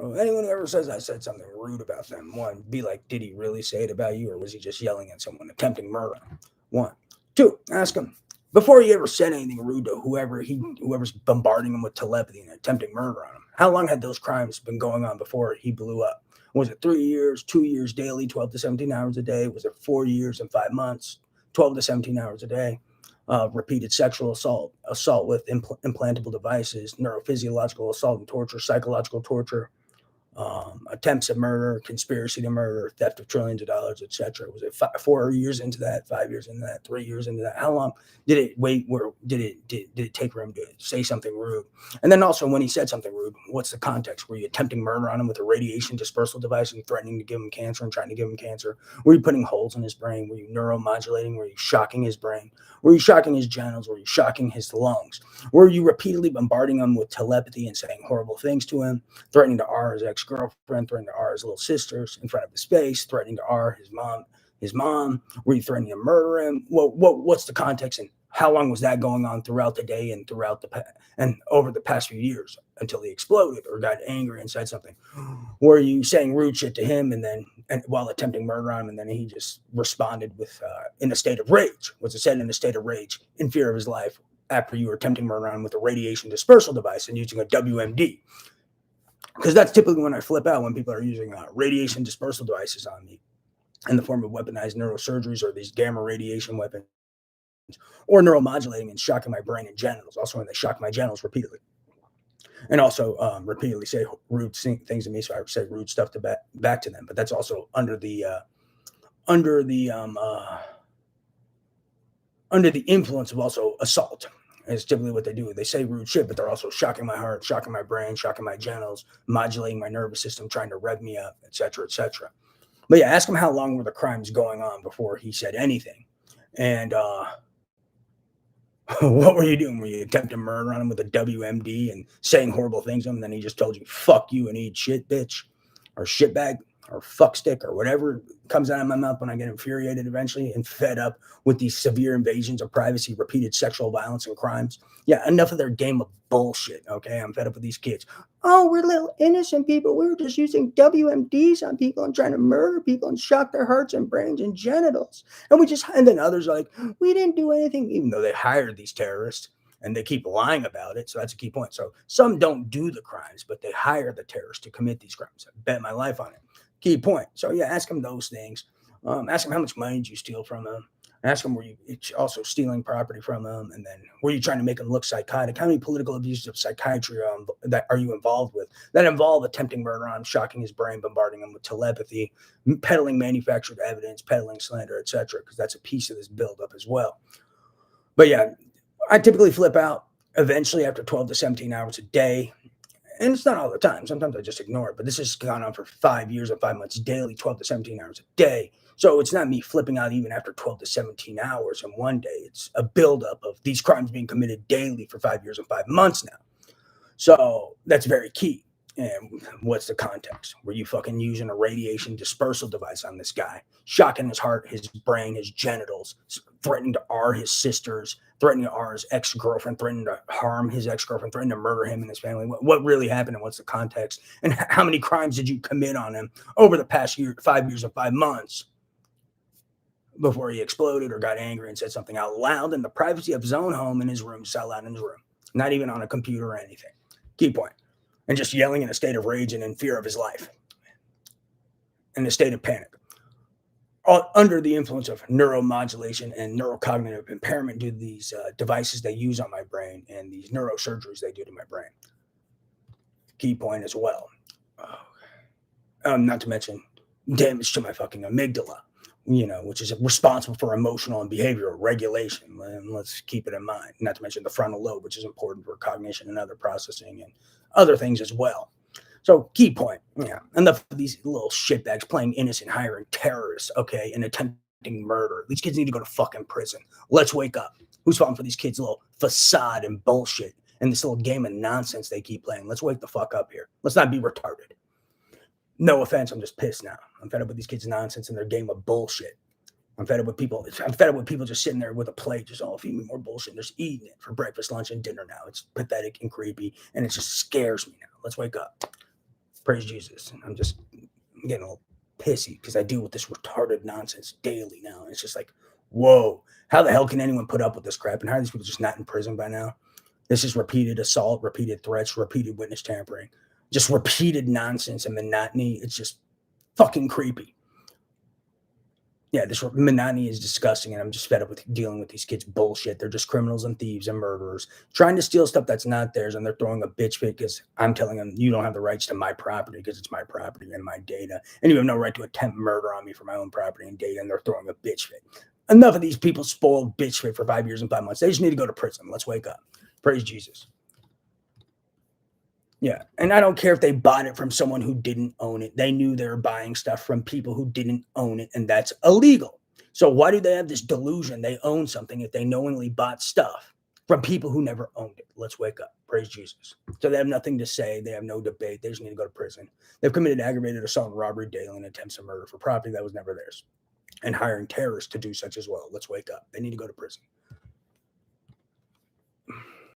So anyone who ever says I said something rude about them, one, be like, did he really say it about you, or was he just yelling at someone, attempting murder? One. Two, ask him before he ever said anything rude to whoever's bombarding him with telepathy and attempting murder on him. How long had those crimes been going on before he blew up? Was it 3 years, 2 years daily, 12 to 17 hours a day? Was it 4 years and 5 months, 12 to 17 hours a day? Repeated sexual assault with implantable devices, neurophysiological assault and torture, psychological torture, attempts at murder, conspiracy to murder, theft of trillions of dollars, etc. Was it 4 years into that, 5 years into that, 3 years into that? How long did it wait? Where did it take for him to say something rude? And then also, when he said something rude, what's the context? Were you attempting murder on him with a radiation dispersal device and threatening to give him cancer and trying to give him cancer? Were you putting holes in his brain? Were you neuromodulating? Were you shocking his brain? Were you shocking his genitals? Were you shocking his lungs? Were you repeatedly bombarding him with telepathy and saying horrible things to him? Threatening to R his ex-girlfriend, threatening to R his little sisters in front of his face, threatening to R his mom. Were you threatening to murder him? What's the context, and how long was that going on throughout the day and and over the past few years until he exploded or got angry and said something? Were you saying rude shit to him and while attempting murder on him, and then he just responded with in a state of rage? Was it said in a state of rage, in fear of his life, after you were attempting murder on him with a radiation dispersal device and using a WMD? Because that's typically when I flip out, when people are using radiation dispersal devices on me in the form of weaponized neurosurgeries or these gamma radiation weapons, or neuromodulating and shocking my brain and genitals. Also, when they shock my genitals repeatedly, and also repeatedly say rude things to me, so I say rude stuff back to them. But that's also under the influence of also assault. Is typically what they do. They say rude shit, but they're also shocking my heart, shocking my brain, shocking my genitals, modulating my nervous system, trying to rev me up, etc., etc. But yeah, ask him how long were the crimes going on before he said anything, and what were you doing? Were you attempting murder on him with a WMD and saying horrible things to him? And then he just told you, "Fuck you" and eat shit, bitch, or shitbag, or fuck stick, or whatever comes out of my mouth when I get infuriated eventually and fed up with these severe invasions of privacy, repeated sexual violence and crimes. Yeah, enough of their game of bullshit, okay? I'm fed up with these kids. Oh, we're little innocent people. We were just using WMDs on people and trying to murder people and shock their hearts and brains and genitals. And then others are like, we didn't do anything, even though they hired these terrorists and they keep lying about it. So that's a key point. So some don't do the crimes, but they hire the terrorists to commit these crimes. I bet my life on it. Key point. So yeah, ask him those things. Ask him how much money did you steal from him. Ask him, were you also stealing property from him? And then were you trying to make him look psychotic? How many political abuses of psychiatry that are you involved with that involve attempting murder on him, shocking his brain, bombarding him with telepathy, peddling manufactured evidence, peddling slander, etc.? Because that's a piece of this buildup as well. But yeah, I typically flip out eventually after 12 to 17 hours a day. And it's not all the time. Sometimes I just ignore it. But this has gone on for 5 years and 5 months daily, 12 to 17 hours a day. So it's not me flipping out even after 12 to 17 hours in one day. It's a buildup of these crimes being committed daily for 5 years and 5 months now. So that's very key. And what's the context? Were you fucking using a radiation dispersal device on this guy, shocking his heart, his brain, his genitals, threatening to R his sisters, threatening to R his ex-girlfriend, threatening to harm his ex-girlfriend, threatening to murder him and his family? What really happened, and what's the context? And how many crimes did you commit on him over the past 5 years and 5 months before he exploded or got angry and said something out loud in the privacy of his own home, in his room, just out loud in his room, not even on a computer or anything? Key point. And just yelling in a state of rage and in fear of his life, in a state of panic, under the influence of neuromodulation and neurocognitive impairment due to these devices they use on my brain and these neurosurgeries they do to my brain. Key point as well. Not to mention damage to my fucking amygdala, which is responsible for emotional and behavioral regulation. And let's keep it in mind. Not to mention the frontal lobe, which is important for cognition and other processing and other things as well. So key point, enough of these little shitbags playing innocent, hiring terrorists, okay, and attempting murder. These kids need to go to fucking prison. Let's wake up. Who's falling for these kids' little facade and bullshit and this little game of nonsense they keep playing? Let's wake the fuck up here. Let's not be retarded. No offense, I'm just pissed now. I'm fed up with these kids' nonsense and their game of bullshit. I'm fed up with people just sitting there with a plate, just, feed me more bullshit, and just eating it for breakfast, lunch, and dinner now. It's pathetic and creepy, and it just scares me now. Let's wake up. Praise Jesus. I'm getting a little pissy because I deal with this retarded nonsense daily now. And it's just like, whoa, how the hell can anyone put up with this crap? And how are these people just not in prison by now? This is repeated assault, repeated threats, repeated witness tampering, just repeated nonsense and monotony. It's just fucking creepy. Yeah, this monotony is disgusting, and I'm just fed up with dealing with these kids' bullshit. They're just criminals and thieves and murderers trying to steal stuff that's not theirs, and they're throwing a bitch fit because I'm telling them you don't have the rights to my property because it's my property and my data, and you have no right to attempt murder on me for my own property and data, and they're throwing a bitch fit. Enough of these people spoiled bitch fit for 5 years and 5 months. They just need to go to prison. Let's wake up. Praise Jesus. Yeah, and I don't care if they bought it from someone who didn't own it. They knew they were buying stuff from people who didn't own it, and that's illegal. So why do they have this delusion they own something if they knowingly bought stuff from people who never owned it? Let's wake up. Praise Jesus. So they have nothing to say. They have no debate. They just need to go to prison. They've committed aggravated assault and robbery daily and attempts of murder for property that was never theirs, and hiring terrorists to do such as well. Let's wake up. They need to go to prison.